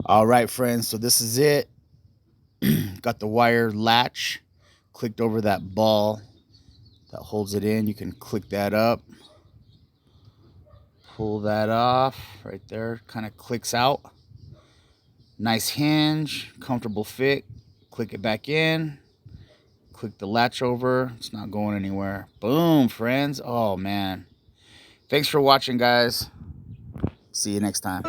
All right, friends, so this is it. Got the wire latch, clicked over that ball that holds it in. You can click that up, pull that off right there, kind of clicks out. Nice hinge, comfortable fit. Click it back in, click the latch over. It's not going anywhere. Boom, friends. Oh man, thanks for watching, guys. See you next time.